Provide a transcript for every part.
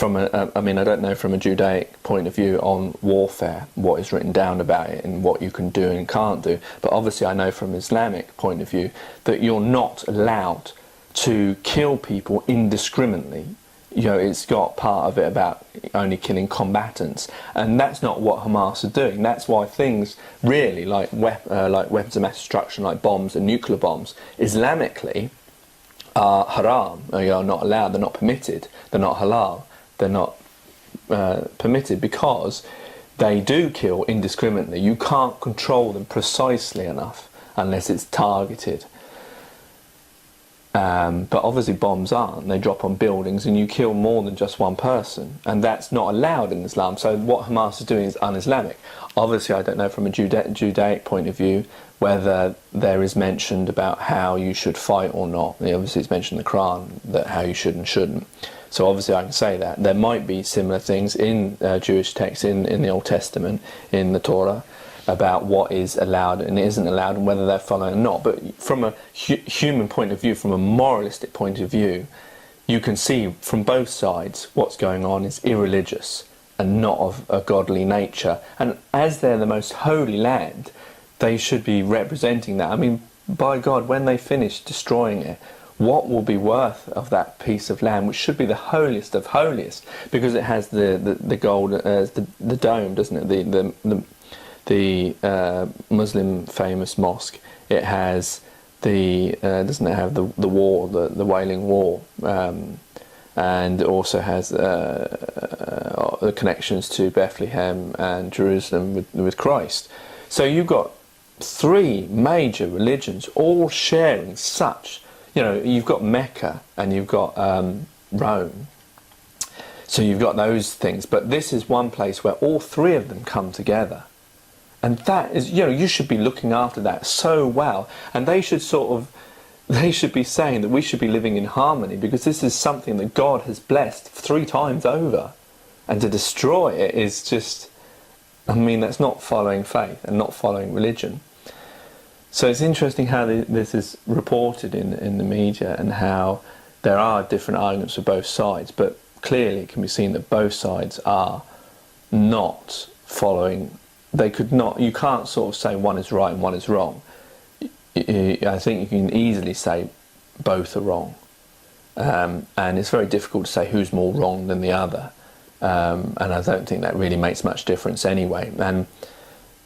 I mean, I don't know from a Judaic point of view on warfare, what is written down about it and what you can do and can't do. But obviously I know from an Islamic point of view that you're not allowed to kill people indiscriminately. You know, it's got part of it about only killing combatants, and that's not what Hamas are doing. That's why things really like weapons of mass destruction, like bombs and nuclear bombs, Islamically are haram. They are not allowed. They're not permitted. They're not halal. They're not permitted because they do kill indiscriminately. You can't control them precisely enough unless it's targeted. But obviously bombs aren't. They drop on buildings and you kill more than just one person, and that's not allowed in Islam. So what Hamas is doing is un-Islamic. Obviously I don't know from a Judaic point of view whether there is mentioned about how you should fight or not. Obviously it's mentioned in the Quran that how you should and shouldn't. So obviously I can say that. There might be similar things in Jewish texts in the Old Testament, in the Torah, about what is allowed and isn't allowed and whether they're following or not. But from a human point of view, from a moralistic point of view, you can see from both sides what's going on is irreligious and not of a godly nature. And as they're the most holy land, they should be representing that. I mean, by God, when they finish destroying it, what will be worth of that piece of land, which should be the holiest of holiest, because it has the gold, the dome, doesn't it? The Muslim famous mosque. It has doesn't it have the wall, the Wailing Wall, and it also has the connections to Bethlehem and Jerusalem with Christ. So you've got three major religions all sharing such. You know, you've got Mecca and you've got Rome. So you've got those things, but this is one place where all three of them come together. And that is, you know, you should be looking after that so well. And they should be saying that we should be living in harmony, because this is something that God has blessed 3 times over. And to destroy it is just, I mean, that's not following faith and not following religion. So it's interesting how this is reported in the media, and how there are different arguments for both sides, but clearly it can be seen that both sides are not following. They could not. You can't sort of say one is right and one is wrong. I think you can easily say both are wrong, and it's very difficult to say who's more wrong than the other. And I don't think that really makes much difference anyway. And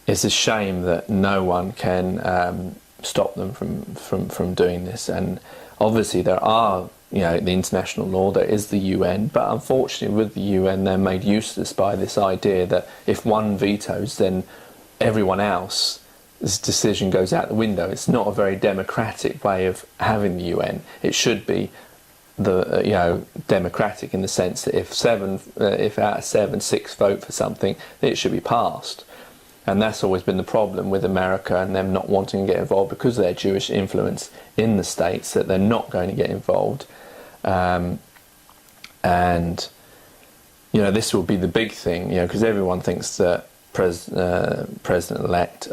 it's a shame that no one can stop them from doing this. And obviously there are, you know, the international law, there is the UN, but unfortunately with the UN they're made useless by this idea that if one vetoes, then everyone else's decision goes out the window. It's not a very democratic way of having the UN. It should be democratic in the sense that if out of 7, 6 vote for something, it should be passed. And that's always been the problem with America and them not wanting to get involved because of their Jewish influence in the States, that they're not going to get involved. And, you know, this will be the big thing, you know, because everyone thinks that President-elect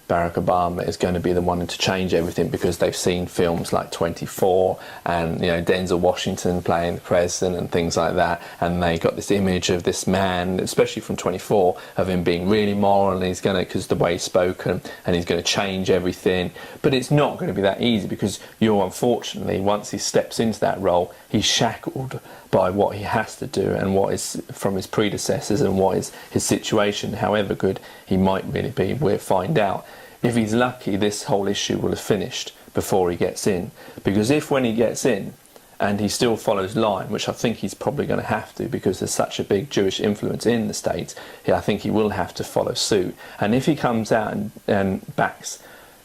Barack Obama is going to be the one to change everything, because they've seen films like 24 and, you know, Denzel Washington playing the president and things like that, and they got this image of this man, especially from 24, of him being really moral, and he's going to, because the way he's spoken, and he's going to change everything. But it's not going to be that easy, because unfortunately, once he steps into that role, he's shackled by what he has to do and what is from his predecessors and what is his situation, however good he might really be. We'll find out. If he's lucky, this whole issue will have finished before he gets in. Because if when he gets in and he still follows line, which I think he's probably going to have to, because there's such a big Jewish influence in the States, I think he will have to follow suit. And if he comes out and backs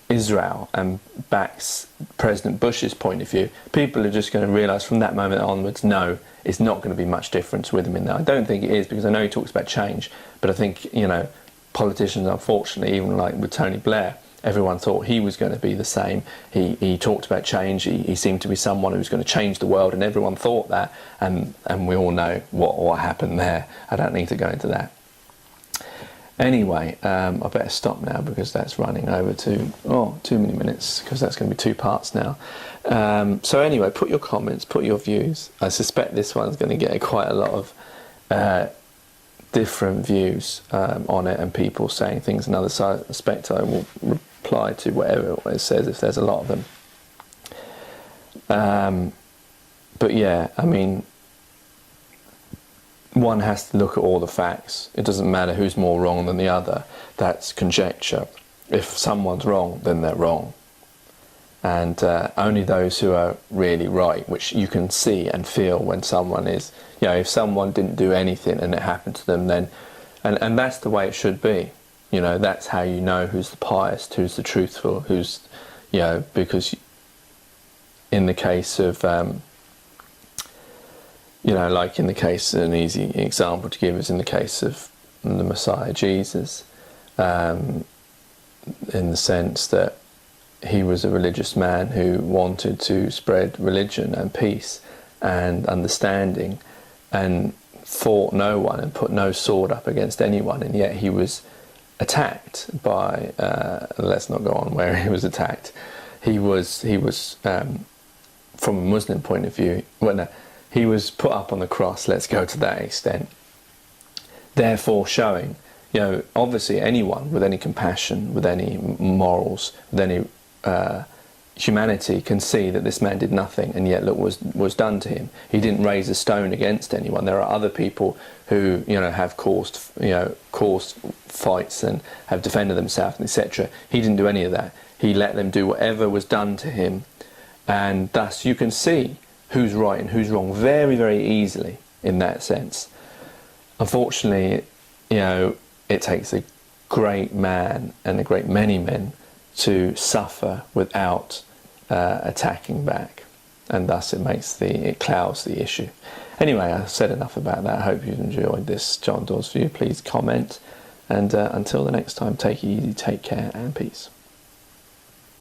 Israel and backs President Bush's point of view, people are just going to realise from that moment onwards, no, it's not going to be much difference with him in there. I don't think it is, because I know he talks about change, but I think, you know, politicians, unfortunately, even like with Tony Blair, everyone thought he was going to be the same. He talked about change. He seemed to be someone who was going to change the world, and everyone thought that. And we all know what happened there. I don't need to go into that. Anyway, I better stop now because that's running over to too many minutes, because that's going to be 2 parts now. So anyway, put your comments, put your views. I suspect this one's going to get quite a lot of different views on it, and people saying things, and others. So I suspect I will reply to whatever it says if there's a lot of them. But yeah, I mean, one has to look at all the facts. It doesn't matter who's more wrong than the other. That's conjecture. If someone's wrong, then they're wrong. And only those who are really right, which you can see and feel when someone is, if someone didn't do anything and it happened to them, then, and that's the way it should be. That's how you know who's the pious, who's the truthful, who's, because in the case of, like in the case, an easy example to give is in the case of the Messiah Jesus, in the sense that he was a religious man who wanted to spread religion and peace and understanding, and fought no one and put no sword up against anyone, and yet he was attacked by, let's not go on where he was attacked. He was from a Muslim point of view, he was put up on the cross, let's go to that extent. Therefore showing, obviously anyone with any compassion, with any morals, with any humanity can see that this man did nothing, and yet look was done to him. He didn't raise a stone against anyone. There are other people who have caused fights and have defended themselves, etc. He didn't do any of that. He let them do whatever was done to him, and thus you can see who's right and who's wrong very, very easily in that sense. Unfortunately, it takes a great man and a great many men to suffer without attacking back, and thus it clouds the issue. Anyway, I've said enough about that. I hope you've enjoyed this John Doyle's View. Please comment, and until the next time, take it easy, take care, and peace.